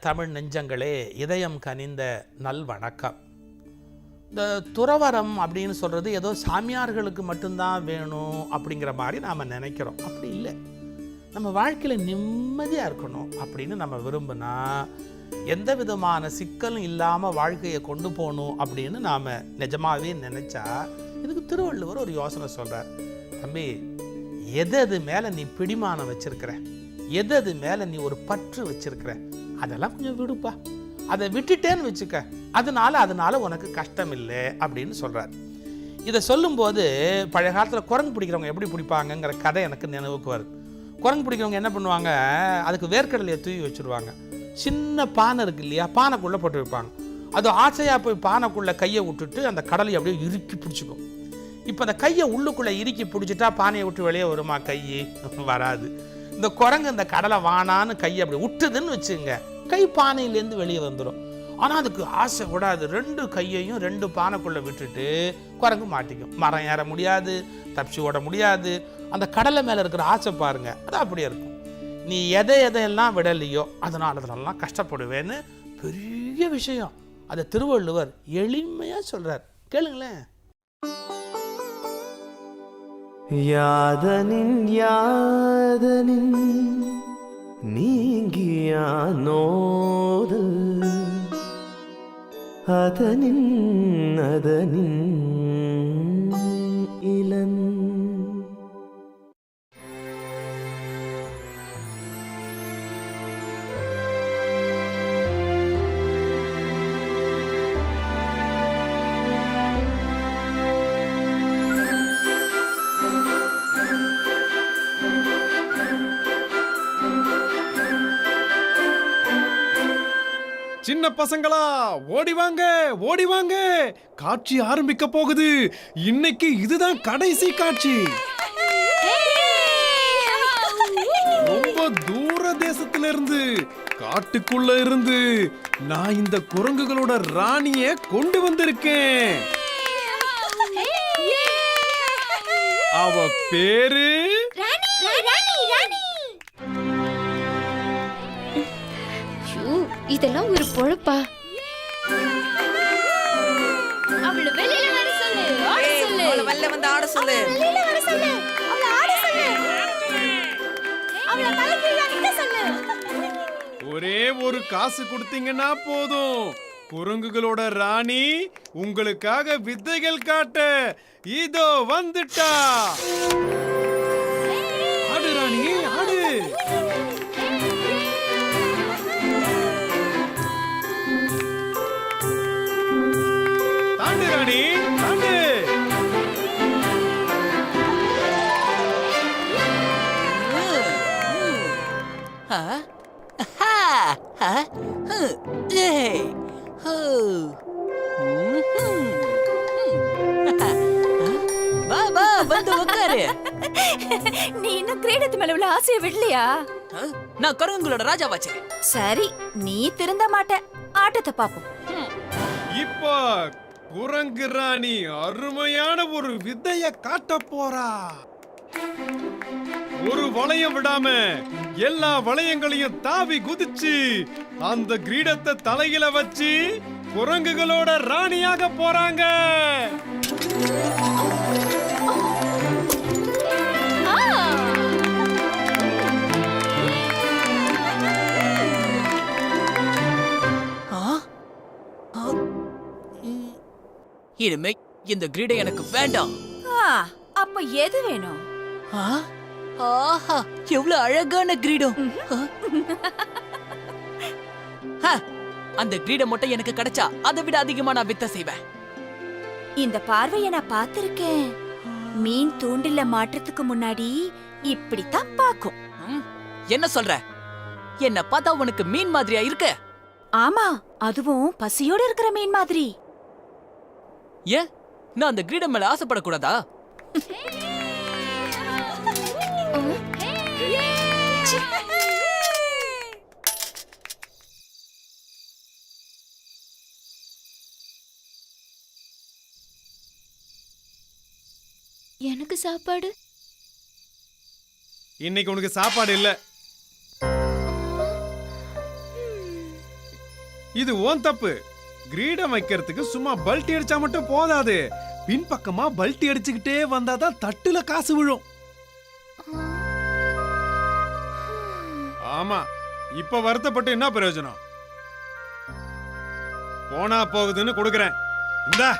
தமிழ் நெஞ்சங்களே, இதயம் கனிந்த நல்வணக்கம். இந்த துறவரம் அப்படின்னு சொல்கிறது ஏதோ சாமியார்களுக்கு மட்டும்தான் வேணும் அப்படிங்கிற மாதிரி நாம் நினைக்கிறோம். அப்படி இல்லை. நம்ம வாழ்க்கையில் நிம்மதியாக இருக்கணும் அப்படின்னு நம்ம விரும்பினா, எந்த விதமான சிக்கலும் இல்லாமல் வாழ்க்கையை கொண்டு போகணும் அப்படின்னு நாம் நிஜமாகவே நினச்சா, இதுக்கு திருவள்ளுவர் ஒரு யோசனை சொல்கிறார். தம்பி, எது மேலே நீ பிடிமானம் வச்சிருக்கிற, எது மேலே நீ ஒரு பற்று வச்சிருக்கிற, அதெல்லாம் கொஞ்சம் விடுப்பா. அதை விட்டுட்டேன்னு வச்சுக்க, அதனால உனக்கு கஷ்டம் இல்லை அப்படின்னு சொல்கிறார். இதை சொல்லும்போது பழைய காலத்தில் குரங்கு பிடிக்கிறவங்க எப்படி பிடிப்பாங்கங்கிற கதை எனக்கு நினைவுக்கு வருது. குரங்கு பிடிக்கிறவங்க என்ன பண்ணுவாங்க, அதுக்கு வேர்க்கடலையை தூவி வச்சுருவாங்க. சின்ன பானை இருக்கு இல்லையா, பானைக்குள்ளே போட்டு வைப்பாங்க. அது ஆசையாக போய் பானைக்குள்ளே கையை விட்டுட்டு அந்த கடலையை அப்படியே இறுக்கி பிடிச்சிக்கும். இப்போ அந்த கையை உள்ளுக்குள்ளே இறுக்கி பிடிச்சிட்டா பானையை விட்டு வெளியே வருமா? கை வராது. இந்த குரங்கு இந்த கடலை வானான்னு கையை அப்படி விட்டுதுன்னு வச்சுங்க, கை பானையிலேருந்து வெளியே வந்துடும். ஆனால் அதுக்கு ஆசை விடாது. 2 கையையும் 2 பானைக்குள்ளே விட்டுட்டு குரங்கு மாட்டிக்கும். மரம் ஏற முடியாது, தப்பிச்சு ஓட முடியாது. அந்த கடலை மேலே இருக்கிற ஆசை பாருங்க, அது அப்படியே இருக்கும். நீ எதையெல்லாம் விடலையோ அதனாலலாம் கஷ்டப்படுவேன்னு பெரிய விஷயம். அதை திருவள்ளுவர் எளிமையாக சொல்கிறார். கேளுங்களேன். யாதனின் யாதனின் நீங்கியானோதல் அதனின் அதனின் இளன். சின்ன பசங்களா, ஓடி வாங்க, ஓடி வாங்க, காட்சி ஆரம்பிக்க போகுது. இன்னைக்கு இதுதான் கடைசி காட்சி. ரொம்ப தூர தேசத்துல இருந்து, காட்டுக்குள்ள இருந்து நான் இந்த குரங்குகளோட ராணிய கொண்டு வந்திருக்கேன். அவ பேரு இதெல்லாம் ஒரு பொழப்பா? அவள வெளியில வர சொல்லு, ஆட சொல்லு. அவள வெளியில வந்து ஆட சொல்லு. வெளியில வர சொல்லு. அவள ஆட சொல்லு. அவள தலைகீழ நிக்க சொல்லு. ஒரே ஒரு காசு கொடுத்தீங்கன்னா போதும், குரங்குகளோட ராணி உங்களுக்காக வித்தைகள் காட்ட இதோ வந்துட்டா. ஆடு ராணி, ஆடு. தாண்டு ராணி, தாண்டு. வா வா, வந்து உட்காரு. நீ இன்னும் கிரீடத்து மேல உள்ள ஆசையை விடலையா? நான் குரங்குகளோட ராஜாவாச்சு. சரி, நீ திருந்த மாட்ட. ஆட்டத்தை பாப்போம். இப்போ குரங்கு ராணி அருமையான ஒரு வித்தைய காட்ட போறா. ஒரு வளையம் விடாம எல்லா வளையங்களையும் தாவி குதிச்சு அந்த கிரீடத்தை தலையில வச்சு குரங்குகளோட ராணியாக போறாங்க. இனிமே இந்த கிரீடம் எனக்கு வேண்டாம். அப்ப எது வேணும்? ஆஹா, எவ்வளவு அழகான கிரீடம். அந்த கிரீடம் மட்டும் எனக்கு கிடைச்சா அதை விட அதிகமா நான் வித்தை செய்வேன். இந்த பார்வையை நான் பார்த்திருக்கேன். மீன் தூண்டில மாற்றத்துக்கு முன்னாடி இப்படித்தான் பாக்கும். என்ன சொல்ற? என்ன பார்த்தா உனக்கு மீன் மாதிரியா இருக்கு? ஆமா, அதுவும் பசியோட இருக்கிற மீன் மாதிரி. ஏன் நான் அந்த கிரீடம் மேல ஆசைப்படக்கூடாதா? எனக்கு சாப்பாடு? இன்னைக்கு உனக்கு சாப்பாடு இல்ல. இது ஓன் தப்பு. கிரீடம் வைக்கிறதுக்கு சும்மா பல்ட்டி அடிச்சா மட்டும் போதாது. பின்பக்கமா பல்ட்டி அடிச்சுக்கிட்டே வந்தாதான் தட்டுல காசு விழும். ஆமா, இப்ப வருத்தப்பட்டு என்ன பிரயோஜனம்? போனா போகுதுன்னு கொடுக்கறேன். இந்தா.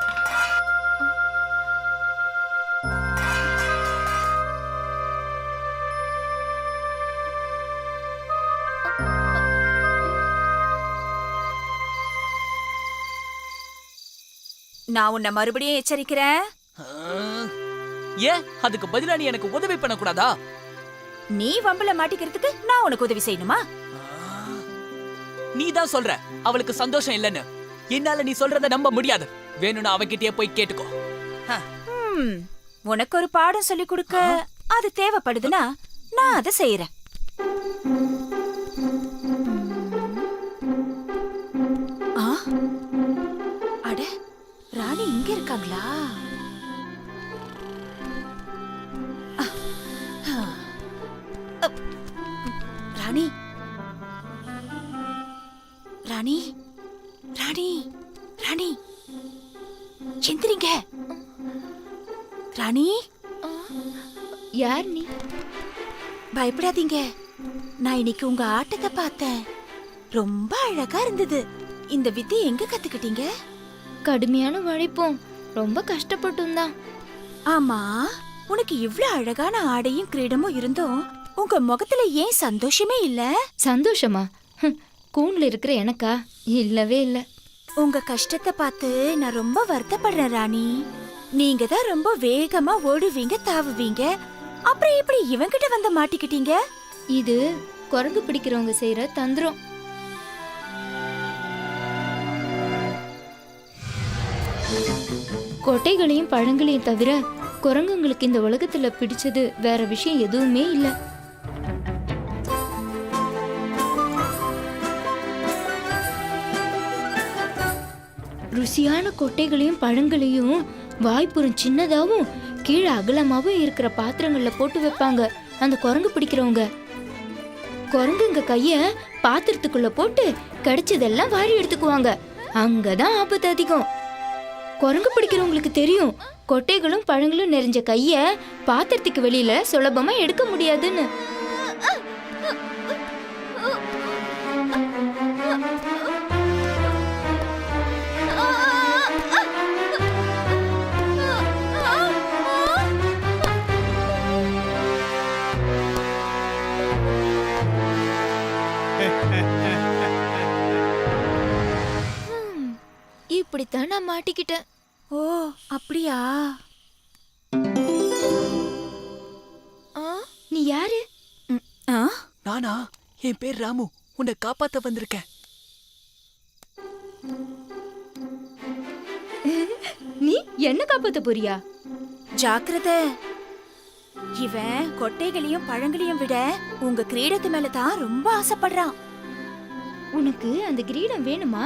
நான் உன்னை மறுபடியும் எச்சரிக்கிறேன். ஏன் அதுக்கு பதிலா நீ எனக்கு உதவி பண்ணக்கூடாதா? நீ வம்பல மாட்டிக்கிறதுக்கு நான் உனக்கு உதவி செய்யணுமா? நீ தான் சொல்ற அவளுக்கு சந்தோஷம் இல்லைன்னு. என்னால நீ சொல்றத நம்ப முடியாது. வேணும்னா அவகிட்டயே போய் கேட்டுக்கோ. உனக்கு ஒரு பாடம் சொல்லி கொடுக்க அது தேவைப்படுதுன்னா நான் அதை செய்யறேன். அட, ராணி இங்க இருக்காங்களா? ராணி, ராணி, ராணி, ராணி, எந்திரிங்க. ராணி, யார் நீ? பயப்படாதீங்க. நான் இன்னைக்கு உங்க ஆட்டத்தை பார்த்தேன். ரொம்ப அழகா இருந்தது. இந்த வித்தை எங்க கத்துக்கிட்டீங்க? கடுமையான உழைப்போம், ரொம்ப கஷ்டப்பட்டும் தான். ஆமா, உனக்கு இவ்ளோ அழகான ஆடையும் கிரீடமும் இருந்தும் உங்க முகத்துல ஏன் சந்தோஷமே இல்ல? சந்தோஷமா? கூண்ல இருக்கிற எனக்கா? இல்லவே இல்ல. உங்க கஷ்டத்தை பார்த்து நான் ரொம்ப வருத்தப்படுறேன் ராணி. நீங்க தான் ரொம்ப வேகமா ஓடுவீங்க, தாவுவீங்க. அப்புறம் எப்படி இவங்கிட்ட வந்து மாட்டிக்கிட்டீங்க? இது குரங்கு பிடிக்கிறவங்க செய்யற தந்திரம். கொட்டைகளையும் பழங்களையும் தவிர குரங்குங்களுக்கு இந்த உலகத்துல பிடிச்சது வேற விஷயம் எதுவுமே இல்ல. ருசியான கொட்டைகளையும் பழங்களையும் வாய்ப்புறம் சின்னதாவும் கீழே அகலமாவும் இருக்கிற பாத்திரங்கள்ல போட்டு வைப்பாங்க அந்த குரங்கு பிடிக்கிறவங்க. குரங்குங்க கைய பாத்திரத்துக்குள்ள போட்டு கிடைச்சதெல்லாம் வாரி எடுத்துக்குவாங்க. அங்கதான் ஆபத்து அதிகம். குரங்கு பிடிக்கிறவங்களுக்கு தெரியும் கொட்டைகளும் பழங்களும் நிறைஞ்ச கைய பாத்திரத்துக்கு வெளியில சுலபமா எடுக்க முடியாதுன்னு. இப்படித்தான் நான் மாட்டிக்கிட்டேன். ஓ, அப்படியா? நீ யாரு? நானா? என் பேர் ராமு. உன்னை காப்பாத்த வந்திருக்கேன். நீ என்ன காப்பாத்த போறியா? ஜாக்கிரதை. இவன் கொட்டைகளையும் பழங்களையும் விட உங்க கிரீடத்து மேலதான் ரொம்ப ஆசைப்படுறான். உனக்கு அந்த கிரீடம் வேணுமா?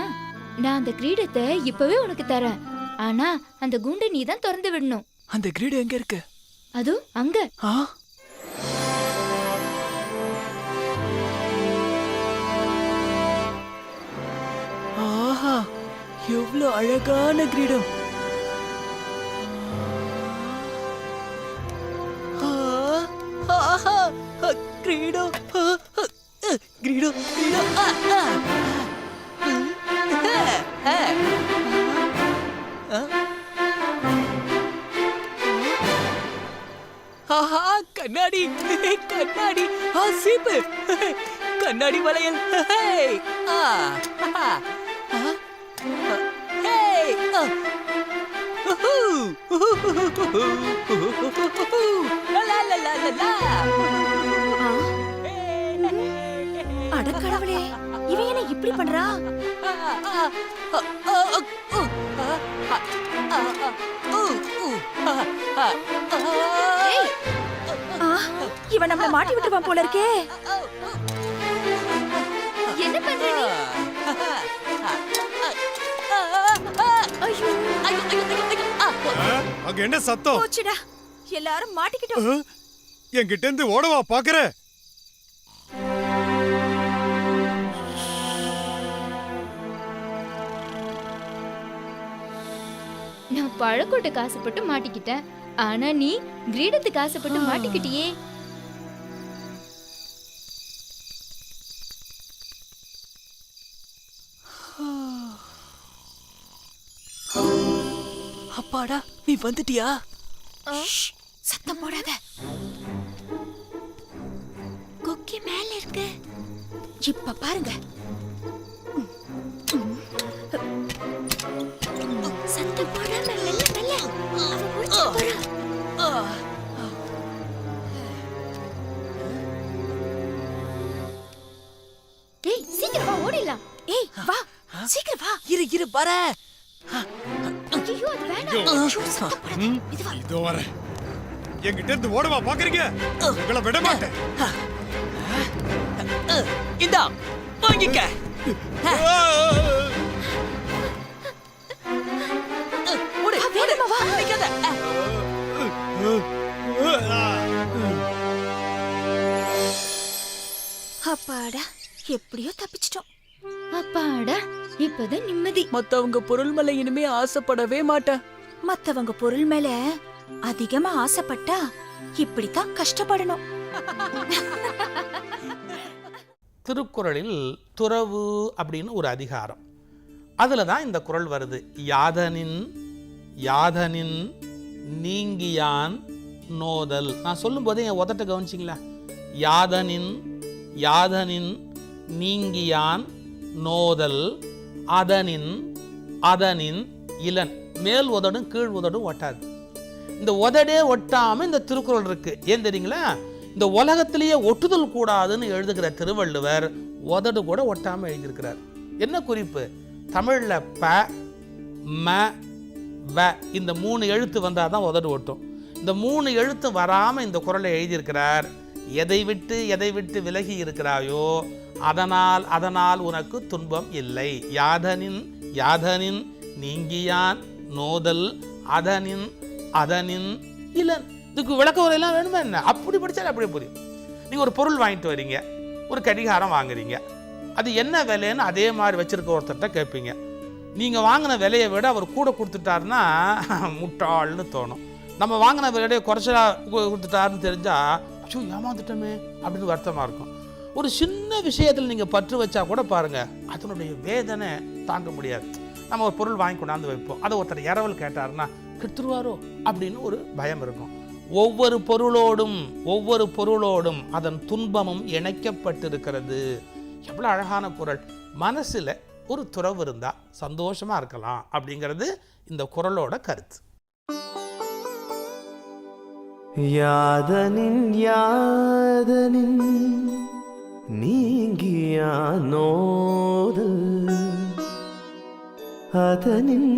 நான் அந்த கிரீடத்தை இப்பவே உனக்கு தரேன். ஆனா அந்த குண்டை நீ தான் திறந்து விடணும். அந்த கிரீடம் எங்க இருக்கு? அது அங்க. ஆஹா, எவ்வளவு அழகான கிரீடம். கிரீடம், கிரீடம், கிரீடம். ஆஹா, கண்ணாடி, கண்ணாடி, சீப்பு, கண்ணாடி வளையல். அடக்கடவுளே, இவன் என்ன இப்படி பண்றான்? இவன் நம்மள மாட்டி விட்டுவான் போல இருக்கே. என்ன பண்ற நீ? ஐயோ, அங்க என்ன சத்தம்? போச்சுடா, எல்லாரும் மாட்டிக்கிட்டோம். என்கிட்ட இருந்து ஓடவா பாக்குற? பழக்கோட்டுக்கு ஆசைப்பட்டு மாட்டிக்கிட்டேன். ஆனா நீ கிரீடத்துக்கு ஆசைப்பட்டு மாட்டிக்கிட்டியே. அப்பாடா, நீ வந்துட்டியா? சத்தம் போடாத. கொக்கி மேல இருக்கு. இப்ப பாருங்க. சத்தம் போடாம மெல்ல மெல்ல. அவ முடிச்சிட்டு போறா. ஏய் சீக்கிரம் வா, ஓடிடலாம். ஏய் வா, சீக்கிரம் வா. இரு வர. ஐயோ அது வேணாம். ஐயோ, சத்தம் போடாத. இது வா. இதோ வர. என்கிட்ட இருந்து ஓடவா பாக்குறீங்க? உங்களை விட மாட்டேன். இந்தா வாங்கிக்க. ஓடு, வேகமா வா. நிக்காத. அப்பாடா, எப்படியோ தப்பிச்சிட்டோம். அப்பாடா, இப்பதான் நிம்மதி. மத்தவங்க பொருள் மேல இனிமே ஆசைப்படவே மாட்டேன். மத்தவங்க பொருள் மேல அதிகமா ஆசைப்பட்டா இப்படித்தான் கஷ்டப்படணும். திருக்குறளில் துறவு அப்படின்னு ஒரு அதிகாரம், அதில் தான் இந்த குறள் வருது. யாதனின் நீங்கியான் நோதல். நான் சொல்லும்போதே என் உதட்ட கவனிச்சிங்களா? யாதனின் நீங்கியான் நோதல் அதனின் இளன். மேல் உதடும் கீழ் உதடும் ஒட்டாது. இந்த உதடே ஒட்டாம இந்த திருக்குறள் இருக்கு. ஏன் தெரியுங்களா? இந்த உலகத்திலேயே ஒட்டுதல் கூடாதுன்னு எழுதுகிற திருவள்ளுவர் உதடு கூட ஒட்டாம எழுதியிருக்கிறார். என்ன குறிப்பு? தமிழ்ல ப ம வ இந்த 3 எழுத்து வந்தாதான் உதடு ஒட்டும். இந்த 3 எழுத்து வராம இந்த குறளை எழுதியிருக்கிறார். எதை விட்டு விலகி இருக்கிறாயோ அதனால் உனக்கு துன்பம் இல்லை. யாதனின் நீங்கியான் நோதல் அதனின் இளன். இதுக்கு விளக்க உரையெல்லாம் வேணுமா என்ன? அப்படி படிச்சாலும் அப்படியே புரியும். நீங்க ஒரு பொருள் வாங்கிட்டு வரீங்க, ஒரு கடிகாரம் வாங்குறீங்க, அது என்ன விலைன்னு அதே மாதிரி வச்சிருக்க ஒருத்தர்கிட்ட கேட்பீங்க. நீங்க வாங்கின விலையை விட அவர் கூட கொடுத்துட்டாருன்னா முட்டாள்னு தோணும். நம்ம வாங்கின விலையை குறைச்சலா கொடுத்துட்டாருன்னு தெரிஞ்சா ஐயோ ஏமாந்துட்டோமே அப்படின்னு வருத்தமா இருக்கும். ஒரு சின்ன விஷயத்தில் நீங்கள் பற்று வச்சா கூட பாருங்க, அதனுடைய வேதனை தாங்க முடியாது. நம்ம ஒரு பொருள் வாங்கி கொண்டாந்து வைப்போம், அதை ஒருத்தர் இரவல் கேட்டாருன்னா கெடுத்துருவாரோ அப்படின்னு ஒரு பயம் இருக்கும். ஒவ்வொரு பொருளோடும் அதன் துன்பமும் இணைக்கப்பட்டிருக்கிறது. எவ்வளோ அழகான குறள். மனசில் ஒரு துறவு இருந்தால் சந்தோஷமா இருக்கலாம் அப்படிங்கிறது இந்த குறளோட கருத்து. யாதனின் நீங்கியான் நோதல் அதனின்